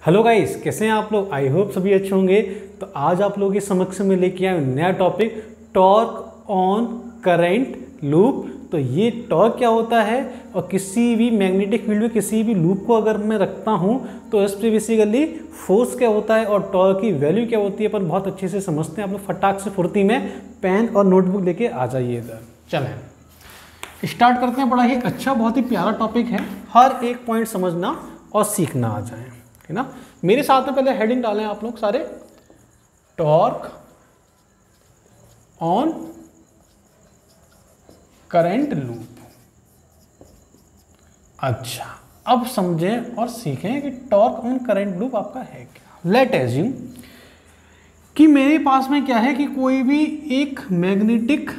Hello guys, कैसे हैं आप लोग। आई होप सभी अच्छे होंगे। तो आज आप लोगों के समक्ष में लेके आए नया topic, torque on current loop. तो ये टॉर्क क्या होता है और किसी भी मैग्नेटिक फील्ड में किसी भी लूप को अगर मैं रखता हूँ तो इस पर बेसिकली फोर्स क्या होता है और टॉर्क की वैल्यू क्या होती है, अपन बहुत अच्छे से समझते हैं। आप लोग फटाक से फुर्ती में पेन और नोटबुक लेके आ जाइए इधर। चलें स्टार्ट करते हैं। बड़ा ही अच्छा, बहुत ही प्यारा टॉपिक है, हर एक पॉइंट समझना और सीखना आ जाए, है ना। मेरे साथ में पहले हेडिंग डालें आप लोग सारे, टॉर्क ऑन करंट लूप। अच्छा, अब समझें और सीखें कि टॉर्क ऑन करंट लूप आपका है क्या। लेट एज्यूम कि मेरे पास में क्या है कि कोई भी एक मैग्नेटिक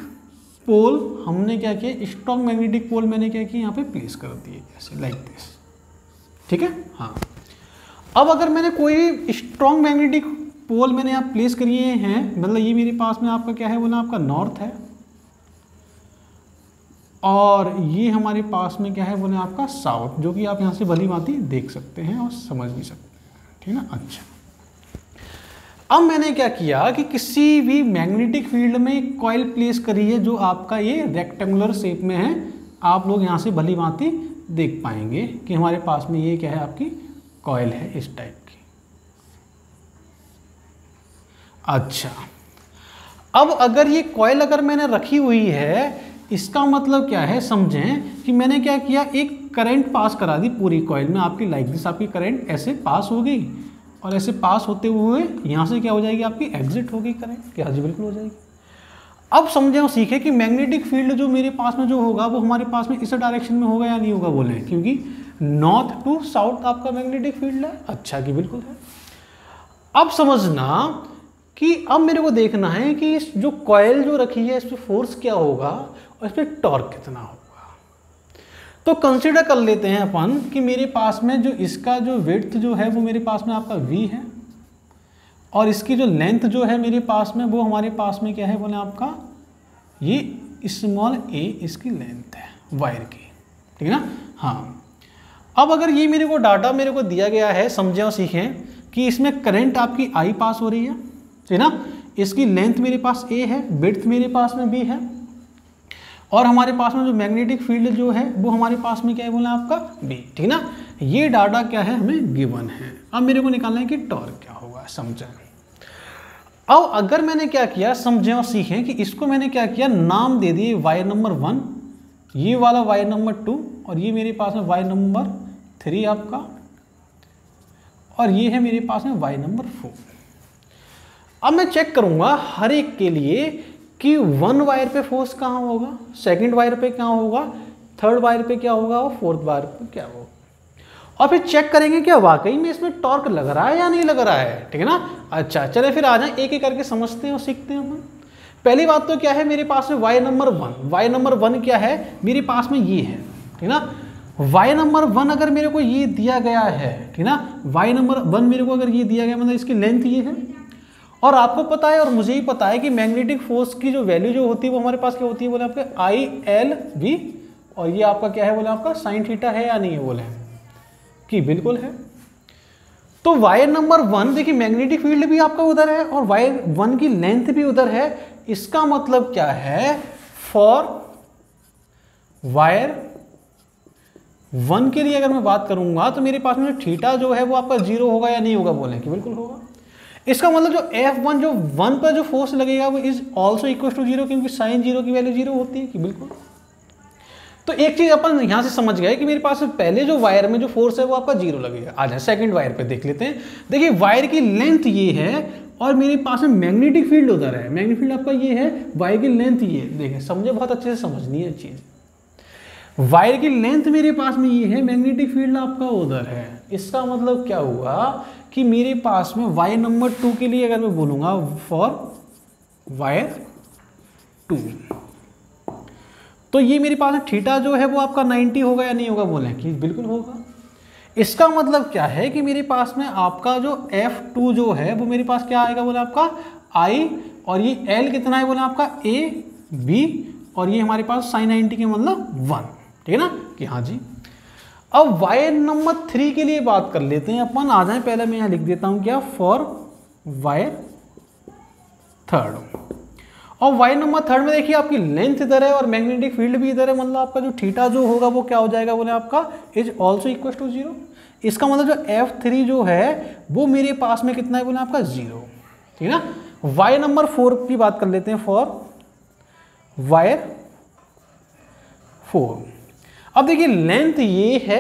पोल हमने क्या किया, स्ट्रॉन्ग मैग्नेटिक पोल मैंने क्या किया यहाँ पे प्लेस कर दिए, ऐसे लाइक दिस। ठीक है, हाँ। अब अगर मैंने कोई स्ट्रॉन्ग मैग्नेटिक पोल मैंने यहाँ प्लेस करिए हैं, मतलब ये मेरे पास में आपका क्या है बोला, आपका नॉर्थ है, और ये हमारे पास में क्या है बोले आपका साउथ, जो कि आप यहाँ से भली भांति देख सकते हैं और समझ भी सकते हैं, ठीक है ना। अच्छा, अब मैंने क्या किया कि किसी भी मैग्नेटिक फील्ड में एक कॉइल प्लेस करी है जो आपका ये रेक्टेंगुलर शेप में है। आप लोग यहाँ से भली भांति देख पाएंगे कि हमारे पास में ये क्या है, आपकी कॉइल है इस टाइप की। अच्छा, अब अगर ये कॉइल अगर मैंने रखी हुई है, इसका मतलब क्या है, समझें कि मैंने क्या किया, एक करंट पास करा दी पूरी कॉइल में आपकी, लाइक दिस। आपकी करंट ऐसे पास हो गई और ऐसे पास होते हुए यहाँ से क्या हो जाएगी, आपकी एग्जिट होगी करंट। क्या जी, बिल्कुल हो जाएगी। अब समझे और सीखे कि मैग्नेटिक फील्ड जो मेरे पास में जो होगा वो हमारे पास में इस डायरेक्शन में होगा या नहीं होगा बोले, क्योंकि नॉर्थ टू साउथ आपका मैग्नेटिक फील्ड है। अच्छा कि बिल्कुल है। अब समझना कि अब मेरे को देखना है कि इस जो कॉइल जो रखी है इस पर फोर्स क्या होगा और इस पर टॉर्क कितना होगा। तो कंसीडर कर लेते हैं अपन कि मेरे पास में जो इसका जो विड्थ जो है वो मेरे पास में आपका v है, और इसकी जो लेंथ जो है मेरे पास में वो हमारे पास में क्या है बोले आपका ये स्मॉल a इसकी लेंथ है वायर की, ठीक है ना। हाँ, अब अगर ये मेरे को डाटा मेरे को दिया गया है, समझें और सीखें कि इसमें करंट आपकी I पास हो रही है, ठीक है ना। इसकी लेंथ मेरे पास a है, विड्थ मेरे पास में b है, और हमारे पास में जो मैग्नेटिक फील्ड जो है वो हमारे पास में क्या है बोला आपका b, ठीक है ना। ये डाटा क्या है हमें गिवन है। अब मेरे को निकालना है कि टॉर्क क्या होगा, समझें। अब अगर मैंने क्या किया, समझें और सीखें कि इसको मैंने क्या किया, नाम दे दिए वायर नंबर 1, ये वाला वायर नंबर 2, और ये मेरे पास में वायर नंबर 3 आपका, और ये है मेरे पास में वायर नंबर 4। अब मैं चेक करूंगा हर एक के लिए कि 1 वायर पे फोर्स कहाँ होगा, सेकंड वायर पे क्या होगा, थर्ड वायर पे क्या होगा और फोर्थ वायर पे क्या होगा, और फिर चेक करेंगे क्या वाकई में इसमें टॉर्क लग रहा है या नहीं लग रहा है, ठीक है ना। अच्छा, चले फिर आ जाए एक एक करके समझते हैं और सीखते हैं अपन। पहली बात तो क्या है, मेरे पास में वायर नंबर 1, वायर नंबर 1 क्या है मेरे पास में ये है, ठीक है ना। वायर नंबर 1 अगर मेरे को ये दिया गया है, ठीक है ना, वायर नंबर 1 मेरे को अगर ये दिया गया, मतलब इसकी लेंथ ये है, और आपको पता है और मुझे ही पता है कि मैग्नेटिक फोर्स की जो वैल्यू जो होती है वो हमारे पास क्या होती है बोले आपके ILV, और ये आपका क्या है बोले आपका साइन थीटा है या नहीं है बोले कि बिल्कुल है। तो वायर नंबर 1 देखिए मैग्नेटिक फील्ड भी आपका उधर है और वायर 1 की लेंथ भी उधर है। इसका मतलब क्या है, फॉर वायर 1 के लिए अगर मैं बात करूंगा तो मेरे पास में थीटा जो है वो आपका 0 होगा या नहीं होगा बोले कि बिल्कुल होगा। इसका मतलब जो F1 जो 1 पर जो फोर्स लगेगा वो इज ऑल्सो इक्वल टू 0, क्योंकि साइन 0 की वैल्यू 0 होती है कि बिल्कुल। तो एक चीज अपन यहां से समझ गए कि मेरे पास पहले जो वायर में जो फोर्स है वो आपका 0 लगेगा। आ जाए सेकंड वायर पे देख लेते हैं। देखिए वायर की लेंथ ये है और मेरे पास में मैग्नेटिक फील्ड उधर है, मैग्नेटिक फील्ड आपका ये है, वायर की लेंथ ये, देखिए समझे, बहुत अच्छे से समझनी है चीज। वायर की लेंथ मेरे पास में ये है, मैग्नेटिक फील्ड आपका उधर है। इसका मतलब क्या हुआ कि मेरे पास में वायर नंबर 2 के लिए अगर मैं बोलूंगा फॉर वायर 2, तो ये मेरे पास थीटा जो है वो आपका 90 होगा या नहीं होगा बोले कि बिल्कुल होगा। इसका मतलब क्या है कि मेरे पास में आपका जो F2 जो है वो मेरे पास क्या आएगा बोले आपका I, और ये L कितना है बोले आपका AB, और ये हमारे पास sin 90 के मतलब 1, ठीक है ना कि हाँ जी। अब वायर नंबर 3 के लिए बात कर लेते हैं अपन। आ जाए, पहले मैं यहाँ लिख देता हूँ क्या, फॉर वायर 3। और वायर नंबर 3 में देखिए आपकी लेंथ इधर है और मैग्नेटिक फील्ड भी इधर है, मतलब आपका जो थीटा जो होगा वो क्या हो जाएगा बोले आपका इज ऑल्सो इक्वल टू 0। इसका मतलब जो F3 जो है वो मेरे पास में कितना है बोले आपका 0, ठीक है ना। वायर नंबर 4 की बात कर लेते हैं, फॉर वायर 4। अब देखिए लेंथ ये है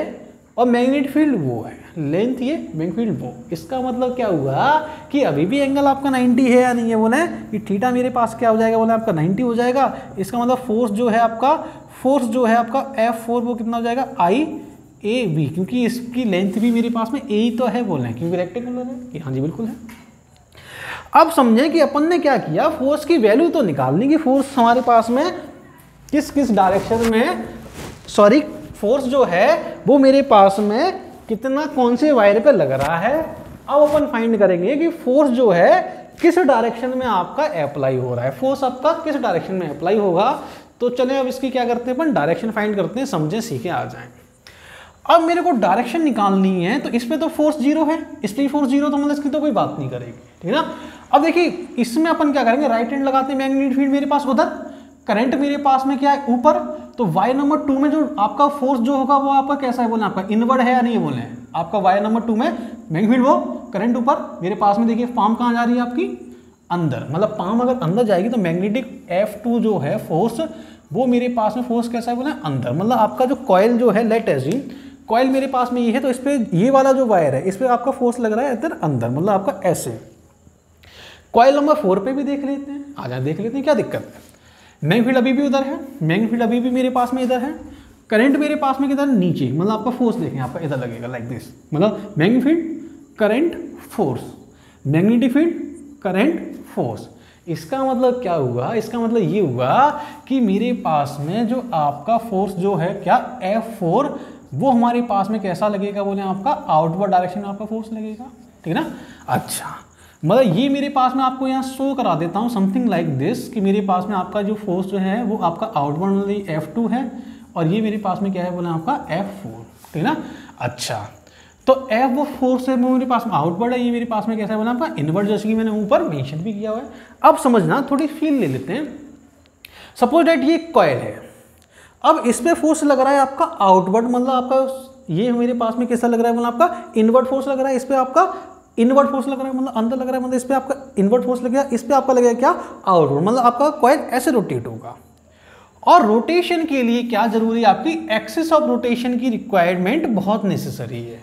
और मैग्नेटिक फील्ड वो है, लेंथ ये मैग्नेटिक फील्ड वो। इसका मतलब क्या हुआ कि अभी भी एंगल आपका 90 है या नहीं है बोले, कि थीटा मेरे पास क्या हो जाएगा बोले आपका 90 हो जाएगा। इसका मतलब फोर्स जो है आपका F4 वो कितना हो जाएगा IAB, क्योंकि इसकी लेंथ भी मेरे पास में A ही तो है बोले, क्योंकि रेक्टेंगुलर है कि हाँ जी बिल्कुल है। अब समझें कि अपन ने क्या किया, फोर्स की वैल्यू तो निकालनी कि फोर्स हमारे पास में किस किस डायरेक्शन में, सॉरी फोर्स जो है वो मेरे पास में कितना कौन से वायर पे लग रहा है। अब अपन फाइंड करेंगे कि फोर्स जो है किस डायरेक्शन में आपका अप्लाई हो रहा है, फोर्स आपका किस डायरेक्शन में अप्लाई होगा। तो चलें अब इसकी क्या करते हैं अपन, डायरेक्शन फाइंड करते हैं, समझें सीखे आ जाएं। अब मेरे को डायरेक्शन निकालनी है, तो इस पे तो फोर्स 0 है, इसलिए फोर्स 0, तो मतलब इसकी तो कोई बात नहीं करेगी, ठीक है ना। अब देखिए इसमें अपन क्या करेंगे, राइट हैंड लगाते हैं, मैग्नेटिक फील्ड मेरे पास उधर, करंट मेरे पास में क्या है ऊपर, तो वायर नंबर 2 में जो आपका फोर्स जो होगा वो आपका कैसा है बोले, आपका इनवर्ड है या नहीं है बोले, आपका वायर नंबर 2 में मैग्नेटिक फील्ड वो करंट ऊपर, मेरे पास में देखिए पाम कहाँ जा रही है आपकी अंदर, मतलब पाम अगर अंदर जाएगी तो मैग्नेटिक F2 जो है फोर्स वो मेरे पास में फोर्स कैसा है बोले अंदर, मतलब आपका जो कॉइल जो है, लेट एज्यूम कॉइल मेरे पास में ये है, तो इस पे ये वाला जो वायर है इस पे आपका फोर्स लग रहा है इधर अंदर, मतलब आपका ऐसे। कॉइल नंबर 4 पे भी देख लेते हैं, आ जाए देख लेते हैं क्या दिक्कत है। मैग्नेटिक फील्ड अभी भी उधर है, मैग्नेटिक फील्ड अभी भी मेरे पास में इधर है, करंट मेरे पास में किधर नीचे, मतलब आपका फोर्स देखें आपका इधर लगेगा लाइक दिस, मतलब magnetic field current force, magnetic field current force. इसका मतलब क्या हुआ, इसका मतलब ये हुआ कि मेरे पास में जो आपका फोर्स जो है क्या F4 वो हमारे पास में कैसा लगेगा बोले आपका आउटवर्ड डायरेक्शन में आपका फोर्स लगेगा, ठीक है ना। अच्छा मतलब ये मेरे पास में आपको यहाँ शो करा देता हूँ समथिंग लाइक दिस, कि मेरे पास में आपका जो फोर्स जो है वो आपका आउटवर्ड मतलब F2 है और ये मेरे पास में क्या है बोले आपका F4, ठीक है ना। अच्छा तो F4 से मेरे पास में आउटवर्ड है, ये मेरे पास में कैसा है बोला आपका इनवर्ड, जैसे कि मैंने ऊपर मेंशन भी किया हुआ है। अब समझना, थोड़ी फील ले लेते हैं। सपोज दैट ये कॉइल है, अब इस पे फोर्स लग रहा है आपका आउटवर्ड, मतलब आपका ये मेरे पास में कैसा लग रहा है मतलब आपका इनवर्ड फोर्स लग रहा है, इस पे आपका इनवर्ड फोर्स लग रहा है मतलब अंदर लग रहा है, मतलब इस पे आपका इनवर्ड फोर्स लगेगा, इस पे आपका लगेगा क्या आउटवर्ड, मतलब आपका कॉइल ऐसे रोटेट होगा। और रोटेशन के लिए क्या जरूरी है, आपकी एक्सिस ऑफ रोटेशन की रिक्वायरमेंट बहुत नेसेसरी है,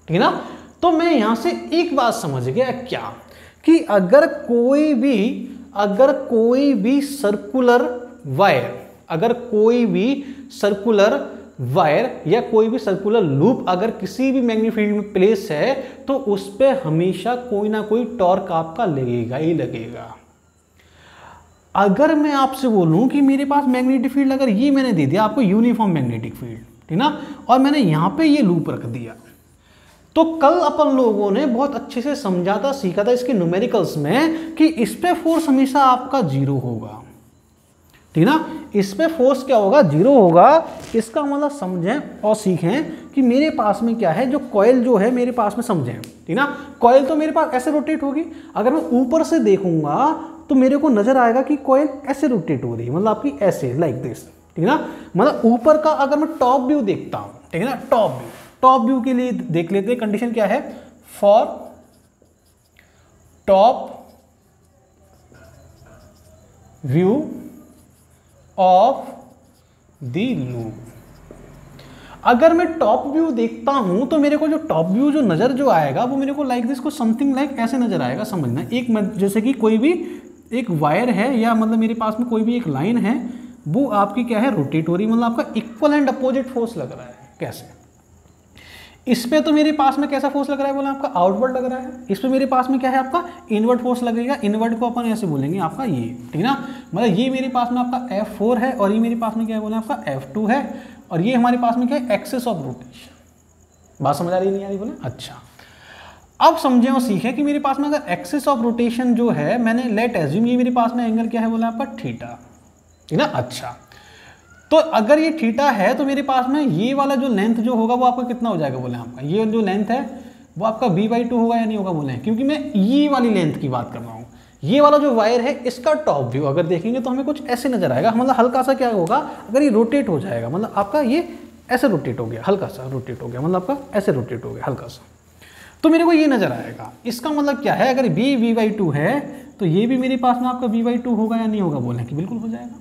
ठीक है ना। तो मैं यहां से एक बात समझ गया क्या, कि अगर कोई भी सर्कुलर वायर या कोई भी सर्कुलर लूप अगर किसी भी मैग्नेटिक फील्ड में प्लेस है तो उस पर हमेशा कोई ना कोई टॉर्क आपका लगेगा ही लगेगा। अगर मैं आपसे बोलूं कि मेरे पास मैग्नेटिक फील्ड अगर ये मैंने दे दिया आपको यूनिफॉर्म मैग्नेटिक फील्ड, ठीक ना, और मैंने यहां पे ये लूप रख दिया, तो कल अपन लोगों ने बहुत अच्छे से समझा था, सीखा था इसके न्यूमेरिकल्स में कि इस पे फोर्स हमेशा आपका 0 होगा, ठीक ना। इस पे फोर्स क्या होगा 0 होगा। इसका मतलब समझें और सीखें कि मेरे पास में क्या है, जो कॉइल जो है मेरे पास में, समझें ठीक ना, कॉइल तो मेरे पास ऐसे रोटेट होगी, अगर मैं ऊपर से देखूंगा तो मेरे को नजर आएगा कि कॉइल ऐसे रोटेट हो रही है, मतलब आपकी ऐसे लाइक दिस, ठीक ना। मतलब ऊपर का अगर मैं टॉप व्यू देखता हूं, ठीक है ना, टॉप व्यू के लिए देख लेते हैं कंडीशन क्या है, for top view of the loop. अगर मैं टॉप व्यू देखता हूं तो मेरे को जो टॉप व्यू जो नजर जो आएगा वो मेरे को लाइक दिस, को समथिंग लाइक ऐसे नजर आएगा। समझना, एक जैसे कि कोई भी एक वायर है या मतलब मेरे पास में कोई भी एक लाइन है, वो आपकी क्या है रोटेट हो रही, मतलब आपका इक्वल एंड अपोजिट फोर्स लग रहा है। कैसे, इस पे तो मेरे पास में कैसा फोर्स लग रहा है बोला आपका आउटवर्ड लग रहा है, इस पे मेरे पास में क्या है आपका इनवर्ड फोर्स लगेगा। इनवर्ड को अपन ऐसे बोलेंगे आपका ये, ठीक ना, मतलब ये मेरे पास में आपका F4 है और ये मेरे पास में क्या है बोला आपका F2 है, और ये हमारे पास में क्या है एक्सिस ऑफ रोटेशन। बात समझ आ रही नहीं आ रही बोले। अच्छा अब समझें और सीखें कि मेरे पास में अगर एक्सिस ऑफ रोटेशन जो है, मैंने लेट एज्यूम ये मेरे पास में एंगल क्या है बोला आपका थीटा, ठीक ना। अच्छा तो अगर ये थीटा है तो मेरे पास में ये वाला जो लेंथ जो होगा वो आपका कितना हो जाएगा बोले आपका, ये जो लेंथ है वो आपका b/2 होगा या नहीं होगा बोले, क्योंकि मैं ये वाली लेंथ की बात कर रहा हूँ। ये वाला जो वायर है इसका टॉप व्यू अगर देखेंगे तो हमें कुछ ऐसे नजर आएगा, मतलब हल्का सा क्या होगा, अगर ये रोटेट हो जाएगा, मतलब आपका ये ऐसे रोटेट हो गया, हल्का सा रोटेट हो गया, मतलब आपका ऐसे रोटेट हो गया हल्का सा, तो मेरे को ये नजर आएगा। इसका मतलब क्या है, अगर b v/2 है तो ये भी मेरे पास में आपका v/2 होगा या नहीं होगा बोले कि बिल्कुल हो जाएगा।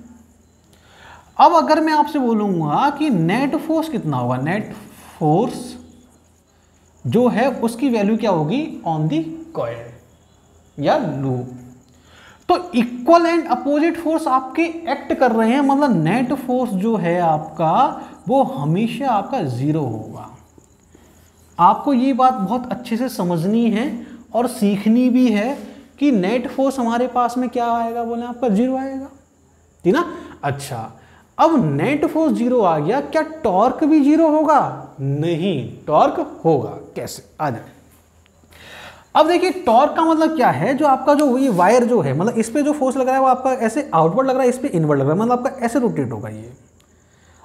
अब अगर मैं आपसे बोलूंगा कि नेट फोर्स कितना होगा, नेट फोर्स जो है उसकी वैल्यू क्या होगी ऑन दी कॉइल या लूप, तो इक्वल एंड अपोजिट फोर्स आपके एक्ट कर रहे हैं, मतलब नेट फोर्स जो है आपका वो हमेशा आपका जीरो होगा। आपको ये बात बहुत अच्छे से समझनी है और सीखनी भी है कि नेट फोर्स हमारे पास में क्या आएगा बोले आपका जीरो आएगा, ठीक ना। अच्छा, अब नेट फोर्स जीरो आ गया, क्या टॉर्क भी जीरो होगा? नहीं, टॉर्क होगा। कैसे, आ जाए। अब देखिए टॉर्क का मतलब क्या है, जो आपका जो ये वायर जो है, मतलब इस पे जो फोर्स लग रहा है वो आपका ऐसे आउटवर्ड लग रहा है, इस पे इनवर्ड लग रहा है, मतलब आपका ऐसे रोटेट होगा ये।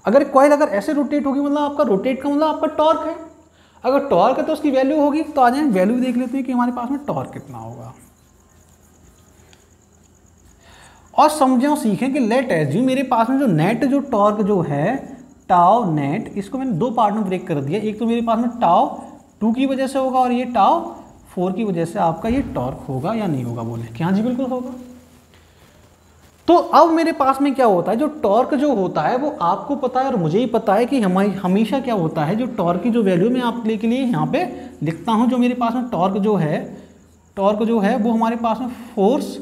अगर कॉइल अगर ऐसे रोटेट होगी मतलब आपका रोटेट का मतलब आपका टॉर्क है। अगर टॉर्क है तो उसकी वैल्यू होगी, तो आ जाए वैल्यू देख लेते हैं कि हमारे पास में टॉर्क कितना होगा। और समझें और सीखें कि लेट एज्यूम मेरे पास में जो नेट जो टॉर्क जो है टाउ नेट, इसको मैंने दो पार्ट में ब्रेक कर दिया। एक तो मेरे पास में टाउ 2 की वजह से होगा और ये टाउ 4 की वजह से आपका ये टॉर्क होगा या नहीं होगा बोले कि हाँ जी बिल्कुल होगा। तो अब मेरे पास में क्या होता है, जो टॉर्क जो होता है वो आपको पता है और मुझे ही पता है कि हमेशा क्या होता है, जो टॉर्क की जो वैल्यू मैं आपके लिए यहाँ पे लिखता हूँ, जो मेरे पास में टॉर्क जो है वो हमारे पास में फोर्स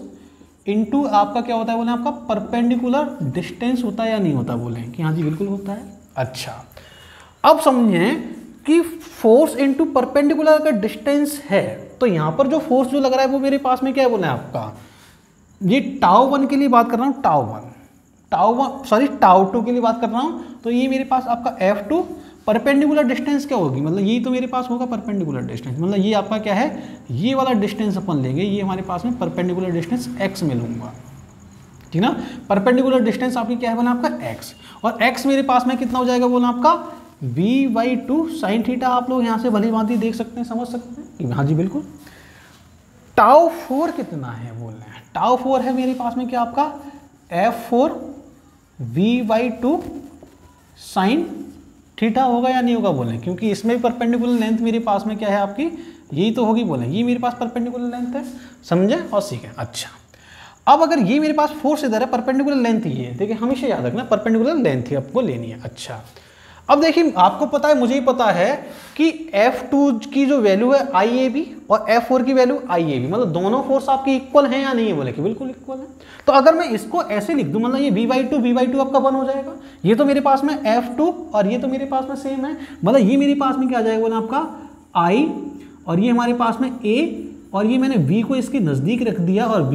इनटू आपका क्या होता है बोले आपका परपेंडिकुलर डिस्टेंस होता है या नहीं होता बोले कि हाँ जी बिल्कुल होता है। अच्छा, अब समझें कि फोर्स इनटू परपेंडिकुलर का डिस्टेंस है, तो यहाँ पर जो फोर्स जो लग रहा है वो मेरे पास में क्या है बोले आपका, ये टाउ 1 के लिए बात कर रहा हूँ, टाउ 2 के लिए बात कर रहा हूँ, तो ये मेरे पास आपका F2 परपेंडिकुलर डिस्टेंस क्या होगी, मतलब यही तो मेरे पास होगा परपेंडिकुलर डिस्टेंस, मतलब ये आपका क्या है, ये वाला डिस्टेंस अपन लेंगे, ये हमारे पास में परपेंडिकुलर डिस्टेंस x में लूंगा, ठीक ना। परपेंडिकुलर डिस्टेंस आपकी क्या है बोला आपका x, और x मेरे पास में कितना हो जाएगा बोला आपका v/2 साइन थीटा। आप लोग यहाँ से भली भांति देख सकते हैं, समझ सकते हैं, हाँ जी बिल्कुल। टाउ 4 कितना है बोल रहे हैं, टाउ 4 है मेरे पास में क्या आपका F4 v/2 साइन थीटा होगा या नहीं होगा बोले, क्योंकि इसमें भी परपेंडिकुलर लेंथ मेरे पास में क्या है आपकी, यही तो होगी बोले, ये मेरे पास परपेंडिकुलर लेंथ है, समझे और सीखे। अच्छा, अब अगर ये मेरे पास फोर्स इधर है, परपेंडिकुलर लेंथ ये है, देखिए हमेशा याद रखना परपेंडिकुलर लेंथ ही आपको लेनी है। अच्छा, अब देखिए आपको पता है मुझे ही पता है कि F2 की जो वैल्यू है IAB और F4 की वैल्यू IAB, मतलब दोनों फोर्स आपकी इक्वल हैं या नहीं है बोले कि बिल्कुल इक्वल है। तो अगर मैं इसको ऐसे लिख दूं, मतलब ये v/2 आपका 1 हो जाएगा, ये तो मेरे पास में F2 और ये तो मेरे पास में सेम है, मतलब ये मेरे पास में क्या आ जाएगा बोला आपका I और ये हमारे पास में A, और ये मैंने V को इसके नज़दीक रख दिया और B,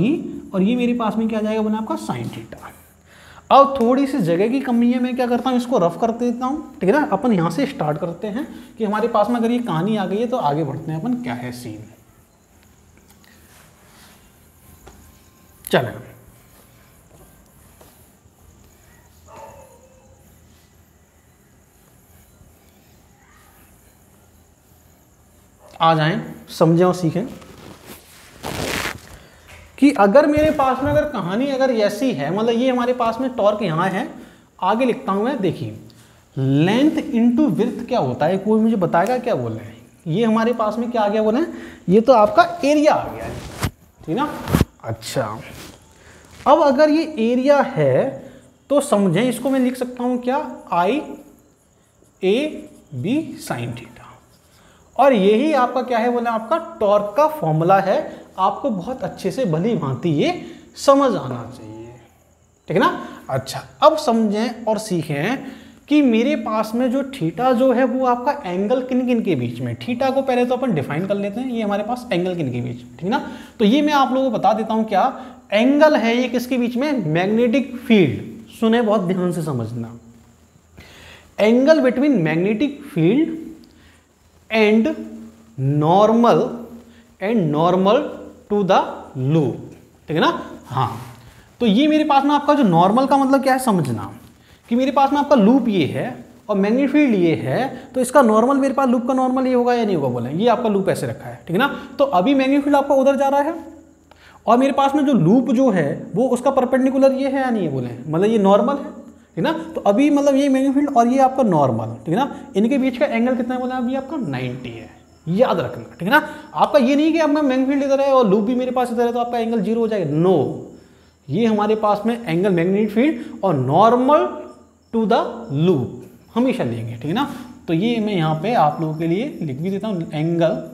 और ये मेरे पास में क्या आ जाएगा बोला आपका साइन थीटा। अब थोड़ी सी जगह की कमी है, मैं क्या करता हूँ इसको रफ कर देता हूँ, ठीक है ना। अपन यहाँ से स्टार्ट करते हैं कि हमारे पास में अगर ये कहानी आ गई है तो आगे बढ़ते हैं अपन, क्या है सीन। चलेगा, आ जाएं, समझें और सीखें कि अगर मेरे पास में अगर कहानी अगर ऐसी है, मतलब ये हमारे पास में टॉर्क यहाँ है, आगे लिखता हूँ मैं, देखिए लेंथ इनटू विड्थ क्या होता है, कोई मुझे बताएगा क्या बोल रहे हैं। ये हमारे पास में क्या आ गया बोले, ये तो आपका एरिया आ गया है, ठीक ना। अच्छा, अब अगर ये एरिया है तो समझें इसको मैं लिख सकता हूँ क्या, IAB साइन थीटा, और यही आपका क्या है बोले आपका टॉर्क का फॉर्मूला है। आपको बहुत अच्छे से भली भांति ये समझ आना चाहिए, ठीक है ना। अच्छा, अब समझें और सीखें कि मेरे पास में जो थीटा जो है वो आपका एंगल किन किन के बीच में, थीटा को पहले तो अपन डिफाइन कर लेते हैं, ये हमारे पास एंगल किन के बीच, ठीक ना। तो ये मैं आप लोगों को बता देता हूँ, क्या एंगल है ये किसके बीच में, मैग्नेटिक फील्ड, सुने बहुत ध्यान से समझना, angle between magnetic field and normal to the loop, ठीक है ना। हाँ, तो ये मेरे पास में आपका जो नॉर्मल का मतलब क्या है समझना, कि मेरे पास में आपका लूप ये है और मैग्नेटिक फील्ड ये है, तो इसका नॉर्मल मेरे पास लूप का नॉर्मल ये होगा या नहीं होगा बोले, ये आपका लूप ऐसे रखा है, ठीक है ना। तो अभी मैग्नेटिक फील्ड आपका उधर जा रहा है और मेरे पास में जो लूप जो है वो उसका परपेंडिकुलर ये है या नहीं है बोले, मतलब ये नॉर्मल है, ठीक ना। तो अभी मतलब ये मैग्नेटिक फील्ड और ये आपका नॉर्मल, ठीक है ना, इनके बीच का एंगल कितना है बोले, अभी आपका 90 है, याद रखना, ठीक है ना। आपका ये नहीं कि अब मैं मैग्नेटिक फील्ड इधर है और लूप भी मेरे पास इधर है तो आपका एंगल 0 हो जाएगा, नो, ये हमारे पास में एंगल मैग्नेटिक फील्ड और नॉर्मल टू द लूप हमेशा लेंगे, ठीक है ना। तो ये मैं यहाँ पे आप लोगों के लिए लिख भी देता हूँ, angle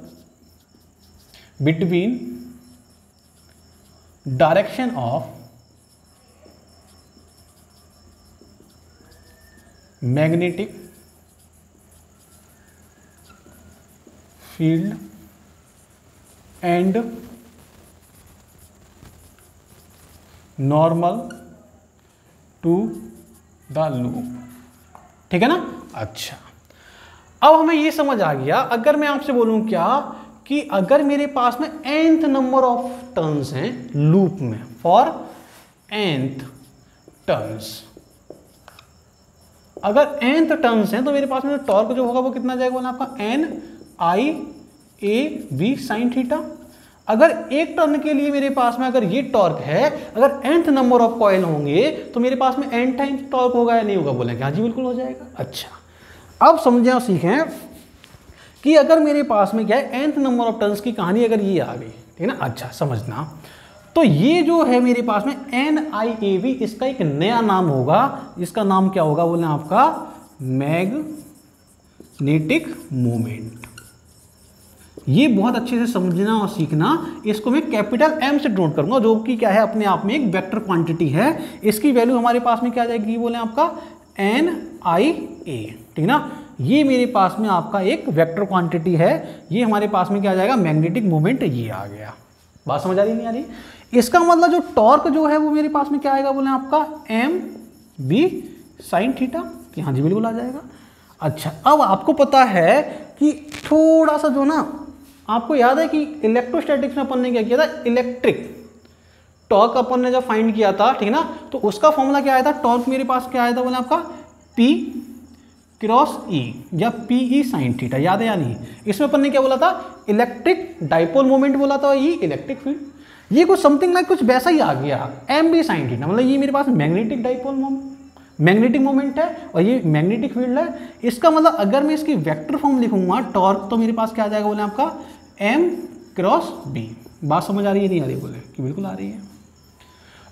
between direction of magnetic field and normal to the loop, ठीक है ना। अच्छा, अब हमें ये समझ आ गया, अगर मैं आपसे बोलूं क्या कि अगर मेरे पास में nth नंबर ऑफ टर्न्स हैं लूप में, फॉर nth टर्न्स, अगर nth टर्न्स हैं तो मेरे पास में टॉर्क जो होगा वो कितना जाएगा बोला आपका n i a b sin theta. अगर एक टर्न के लिए मेरे पास में अगर ये टॉर्क है, अगर nth नंबर ऑफ कॉइल होंगे तो मेरे पास में n टाइम्स टॉर्क होगा या नहीं होगा बोलेंगे, हाँ जी बिल्कुल हो जाएगा। अच्छा, अब समझें और सीखें कि अगर मेरे पास में क्या है nth नंबर ऑफ टर्न्स की कहानी अगर ये आ गई, ठीक है ना। अच्छा समझना, तो ये जो है मेरे पास में NIAV, इसका एक नया नाम होगा, इसका नाम क्या होगा बोले आपका मैग्नेटिक मोमेंट। ये बहुत अच्छे से समझना और सीखना, इसको मैं कैपिटल M से नोट करूंगा, जो कि क्या है अपने आप में एक वेक्टर क्वांटिटी है। इसकी वैल्यू हमारे पास में क्या आ जाएगी बोले आपका NIA, ठीक ना। ये मेरे पास में आपका एक वेक्टर क्वांटिटी है, ये हमारे पास में क्या आ जाएगा मैग्नेटिक मोमेंट, ये आ गया। बात समझ आ रही नहीं आ रही? इसका मतलब जो टॉर्क जो है वो मेरे पास में क्या आएगा बोले आपका MB sin थीटा, हाँ जी बिल्कुल आ जाएगा। अच्छा, अब आपको पता है कि थोड़ा सा जो ना, आपको याद है कि इलेक्ट्रोस्टैटिक्स में अपन ने क्या किया था, इलेक्ट्रिक टॉर्क अपन ने जब फाइंड किया था, ठीक है ना, तो उसका फॉर्मूला क्या आया था, टॉर्क मेरे पास क्या आया था बोले आपका P क्रॉस E या PE sin थीटा, याद है या नहीं। इसमें अपन ने क्या बोला था, इलेक्ट्रिक डाइपोल मोमेंट बोला था, ये इलेक्ट्रिक फील्ड, ये कुछ समथिंग लाइक कुछ वैसा ही आ गया MB sin थीटा, मतलब ये मेरे पास magnetic dipole moment, magnetic moment है और ये मैग्नेटिक फील्ड है। इसका मतलब अगर मैं इसकी वेक्टर फॉर्म लिखूंगा टॉर्क, तो मेरे पास क्या आ जाएगा बोले आपका M क्रॉस B। बात समझ आ रही है नहीं आ रही बोले कि बिल्कुल आ रही है।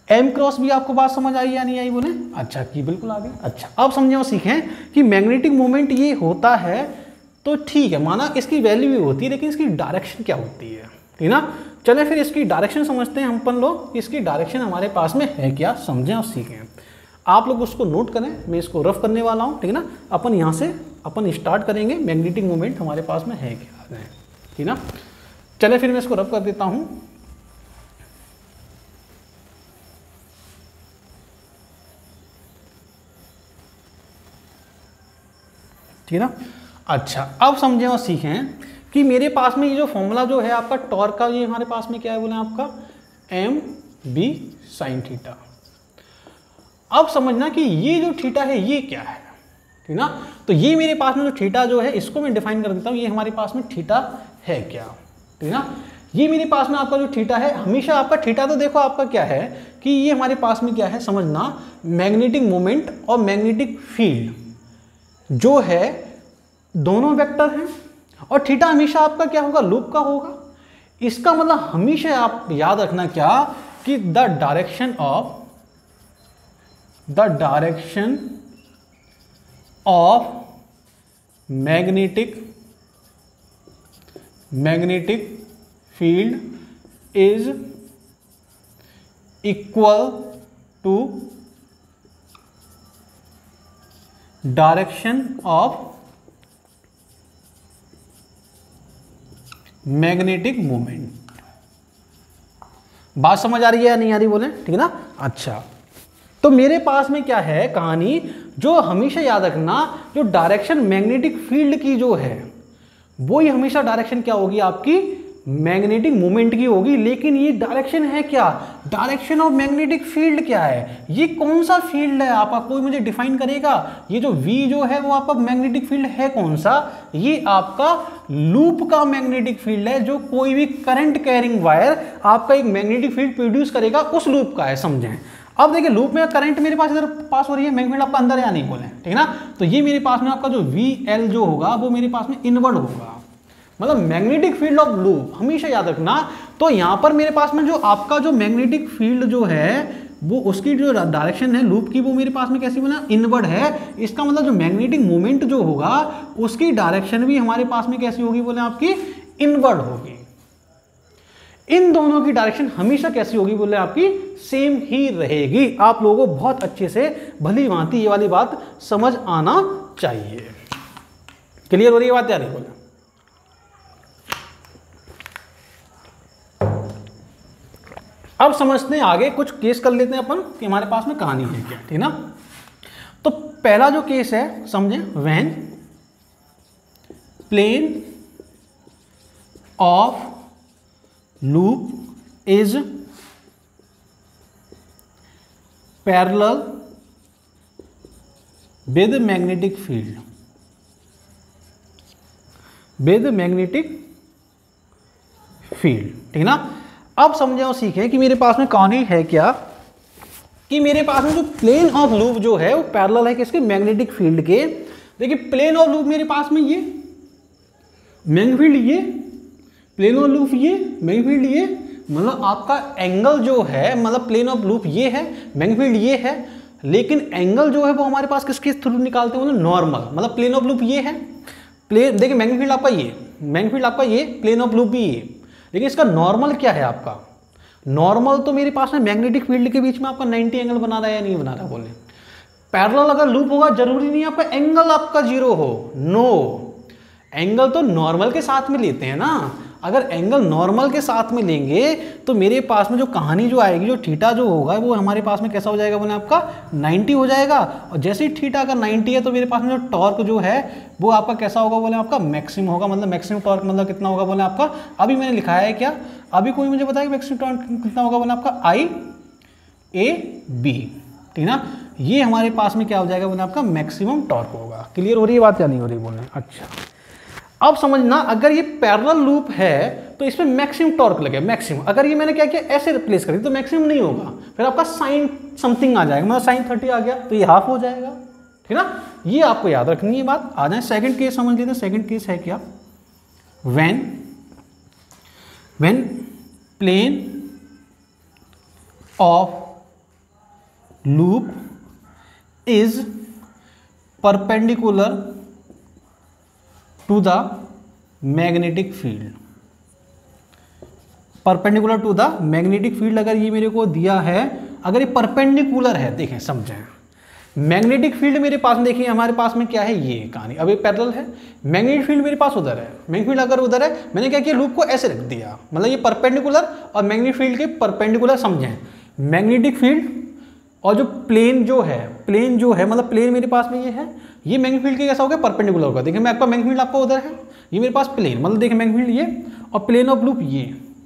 M क्रॉस B आपको बात समझ आई या नहीं आई बोले, अच्छा कि बिल्कुल आ गई। अच्छा, अब समझे और सीखें कि मैग्नेटिक मोमेंट ये होता है, तो ठीक है माना इसकी वैल्यू भी होती है, लेकिन इसकी डायरेक्शन क्या होती है, ठीक ना। चले फिर इसकी डायरेक्शन समझते हैं हम अपन लोग, इसकी डायरेक्शन हमारे पास में है क्या, समझें और सीखें। आप लोग उसको नोट करें, मैं इसको रफ करने वाला हूँ, ठीक है ना। अपन यहाँ से अपन स्टार्ट करेंगे, मैग्नेटिक मोमेंट हमारे पास में है क्या, ठीक ना। चले फिर मैं इसको रफ कर देता हूँ। ठीक है ना। अच्छा, अब समझें और सीखें कि मेरे पास में ये जो फॉर्मूला जो है आपका टॉर्क का, ये हमारे पास में क्या है बोले आपका MB sin थीटा। अब समझना कि ये जो थीटा है ये क्या है, ठीक ना। तो ये मेरे पास में जो थीटा जो है इसको मैं डिफाइन कर देता हूँ, ये हमारे पास में थीटा है क्या, ठीक ना। ये मेरे पास में आपका जो थीटा है, हमेशा आपका थीटा तो देखो आपका क्या है कि ये हमारे पास में क्या है समझना, मैग्नेटिक मोमेंट और मैग्नेटिक फील्ड जो है दोनों वेक्टर हैं, और थीटा हमेशा आपका क्या होगा, लूप का होगा। इसका मतलब हमेशा आप याद रखना क्या कि the direction of magnetic field is equal to direction of magnetic moment. बात समझ आ रही है या नहीं आ रही बोले, ठीक है ना। अच्छा, तो मेरे पास में क्या है कहानी, जो हमेशा याद रखना, जो डायरेक्शन मैग्नेटिक फील्ड की जो है वो ही हमेशा डायरेक्शन क्या होगी आपकी मैग्नेटिक मोमेंट की होगी, लेकिन ये डायरेक्शन है क्या, डायरेक्शन ऑफ मैग्नेटिक फील्ड क्या है, ये कौन सा फील्ड है आपका, कोई मुझे डिफाइन करेगा। ये जो V जो है वो आपका मैग्नेटिक फील्ड है कौन सा, ये आपका लूप का मैग्नेटिक फील्ड है, जो कोई भी करंट कैरिंग वायर आपका एक मैग्नेटिक फील्ड प्रोड्यूस करेगा, उस लूप का है, समझें। अब देखिए लूप में करंट मेरे पास इधर पास हो रही है, मैग्नेट आपका अंदर या नहीं बोले, ठीक है ना। तो ये मेरे पास में आपका जो VL जो होगा वो मेरे पास में इनवर्ड होगा, मतलब मैग्नेटिक फील्ड ऑफ लूप, हमेशा याद रखना। तो यहां पर मेरे पास में जो आपका जो मैग्नेटिक फील्ड जो है वो उसकी जो डायरेक्शन है लूप की, वो मेरे पास में कैसी बना, इनवर्ड है। इसका मतलब जो मैग्नेटिक मोमेंट जो होगा उसकी डायरेक्शन भी हमारे पास में कैसी होगी बोले, आपकी इनवर्ड होगी। इन दोनों की डायरेक्शन हमेशा कैसी होगी बोले, आपकी सेम ही रहेगी। आप लोगों को बहुत अच्छे से भली भांति ये वाली बात समझ आना चाहिए। क्लियर हो रही है बात या नहीं बोले। अब समझते हैं आगे, कुछ केस कर लेते हैं अपन कि हमारे पास में कहानी है क्या, ठीक ना। तो पहला जो केस है समझें, when plane of loop is parallel with magnetic field, with magnetic field, ठीक ना। अब समझे और सीखे कि मेरे पास में कहानी है क्या, कि मेरे पास में जो प्लेन ऑफ लूप जो है वो पैरेलल है किसके, मैग्नेटिक फील्ड के। देखिए प्लेन ऑफ लूप मेरे पास में ये मैग्नेटिक फील्ड, ये प्लेन ऑफ लूप, ये मैग्नेटिक फील्ड, ये मतलब आपका एंगल जो है, मतलब प्लेन ऑफ लूप ये है, मैग्नेटिक फील्ड ये है, लेकिन एंगल जो है वो हमारे पास किसके थ्रू निकालते हैं, मतलब नॉर्मल। मतलब प्लेन ऑफ लूप ये है, प्लेन देखिए मैग्नेटिक फील्ड आपका ये, मैग्नेटिक फील्ड आपका ये, प्लेन ऑफ लूप भी ये, लेकिन इसका नॉर्मल क्या है आपका, नॉर्मल तो मेरे पास में मैग्नेटिक फील्ड के बीच में आपका 90 एंगल बना रहा है या नहीं बना रहा बोले। पैरेलल अगर लूप होगा जरूरी नहीं आपका एंगल आपका 0 हो, नो, एंगल तो नॉर्मल के साथ में लेते हैं ना। अगर एंगल नॉर्मल के साथ में लेंगे तो मेरे पास में जो कहानी जो आएगी, जो थीटा जो होगा वो हमारे पास में कैसा हो जाएगा बोले, आपका 90 हो जाएगा। और जैसे ही थीटा अगर 90 है तो मेरे पास में जो टॉर्क जो है वो आपका कैसा होगा बोले, आपका मैक्सिमम होगा। मतलब मैक्सिमम टॉर्क मतलब कितना होगा बोले आपका, अभी मैंने लिखा है क्या, अभी कोई मुझे बताया मैक्सिमम टॉर्क कितना होगा बोले आपका IAB, ठीक ना। ये हमारे पास में क्या हो जाएगा बोले, आपका मैक्सिमम टॉर्क होगा। क्लियर हो रही है बात या नहीं हो रही बोले। अच्छा अब समझना, अगर ये पैरेलल लूप है तो इसमें मैक्सिमम टॉर्क लगे, मैक्सिमम। अगर ये मैंने क्या किया ऐसे रिप्लेस कर दिया तो मैक्सिमम नहीं होगा, फिर आपका साइन समथिंग आ जाएगा, मतलब साइन 30 आ गया तो ये हाफ हो जाएगा, ठीक ना। ये आपको याद रखनी है बात। आ जाए सेकंड केस समझ लेते हैं। सेकंड केस है क्या, when plane of loop is perpendicular to the magnetic field, perpendicular to the magnetic field अगर ये मेरे को दिया है, अगर ये परपेंडिकुलर है, देखें समझें, मैग्नेटिक फील्ड मेरे पास में देखिए हमारे पास में क्या है, ये कहानी अब ये पैरेलल है, मैग्नेटिक फील्ड मेरे पास उधर है, मैग्नेटिक फील्ड अगर उधर है, मैंने क्या किया लूप को ऐसे रख दिया, मतलब ये परपेंडिकुलर और मैग्नेटिक फील्ड के परपेंडिकुलर, समझें। मैग्नेटिक फील्ड और जो प्लेन जो है मतलब प्लेन मेरे पास में ये है, ये मैग्नेटिक फील्ड के कैसा होगा, परपेंडिकुलर होगा। देखिए मैं आपका मैग्नेटिक फील्ड आपका उधर है, ये मेरे पास प्लेन, मतलब देखिए मैग्नेटिक फील्ड ये और प्लेन ऑफ लूप ये,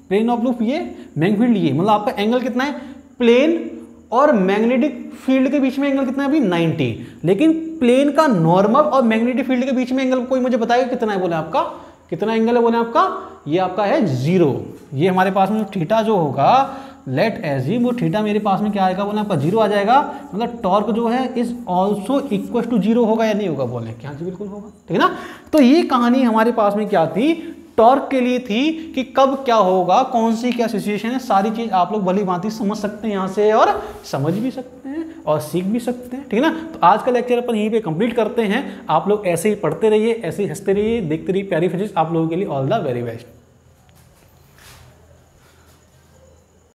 प्लेन ऑफ लूप ये, मैग्नेटिक फील्ड ये, मतलब आपका एंगल कितना है, प्लेन और मैग्नेटिक फील्ड के बीच में एंगल कितना है अभी 90, लेकिन प्लेन का नॉर्मल और मैग्नेटिक फील्ड के बीच में एंगल कोई मुझे बताएगा कितना है, बोले आपका कितना एंगल है, बोले आपका ये आपका है 0। ये हमारे पास में थीटा जो होगा, लेट एज्यूम वो थीटा मेरे पास में क्या आएगा, बोले आपका 0 आ जाएगा, मतलब टॉर्क जो है इज ऑल्सो इक्वल टू 0 होगा या नहीं होगा, बोले क्या जी बिल्कुल होगा, ठीक है ना। तो ये कहानी हमारे पास में क्या थी, टॉर्क के लिए थी कि कब क्या होगा, कौन सी क्या सिचुएशन है, सारी चीज आप लोग भली भांति समझ सकते हैं यहाँ से, और समझ भी सकते हैं और सीख भी सकते हैं, ठीक है ना। तो आज का लेक्चर अपन यहीं पे कंप्लीट करते हैं। आप लोग ऐसे ही पढ़ते रहिए, ऐसे ही हंसते रहिए, देखते रहिए प्यारी फिजिक्स। आप लोगों के लिए ऑल द वेरी बेस्ट।